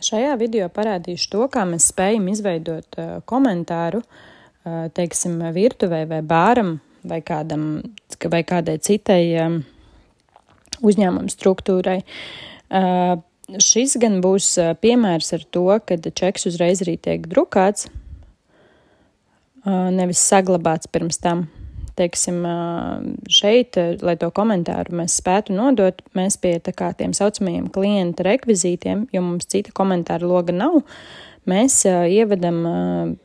Šajā video parādīšu to, kā mēs spējam izveidot komentāru, teiksim, virtuvei vai bāram vai kādai citai uzņēmuma struktūrai. Šis gan būs piemērs ar to, kad čeks uzreiz arī tiek drukāts, nevis saglabāts pirms tam. Teiksim, šeit, lai to komentāru mēs spētu nodot, mēs pie tiem saucamajiem klienta rekvizītiem, jo mums cita komentāra loga nav, mēs ievedam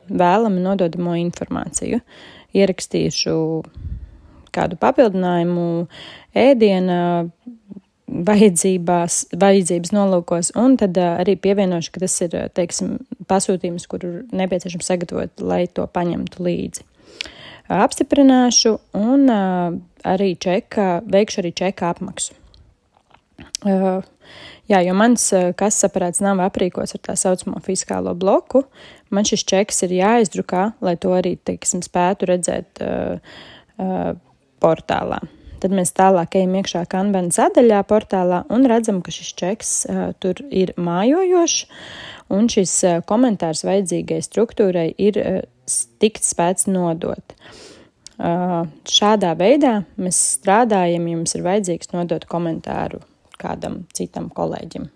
vēlami nododamo informāciju. Ierakstīšu kādu papildinājumu ēdiena vajadzības nolūkos, un tad arī pievienošu, ka tas ir, teiksim, pasūtījums, kuru nepieciešams sagatavot, lai to paņemtu līdzi. Apstiprināšu un arī veikšu arī čeka apmaksu. Jo mans kases aparāts nav aprīkots ar tā saucamo fiskālo bloku. Man šis čeks ir jāizdrukā, lai to arī, teiksim, spētu redzēt portālā. Tad mēs tālāk ejam iekšā Kanban sadaļā portālā un redzam, ka šis čeks tur ir mājojošs un šis komentārs vajadzīgai struktūrai ir tikt spēts nodot. Šādā veidā mēs strādājam, ja jums ir vajadzīgs nodot komentāru kādam citam kolēģim.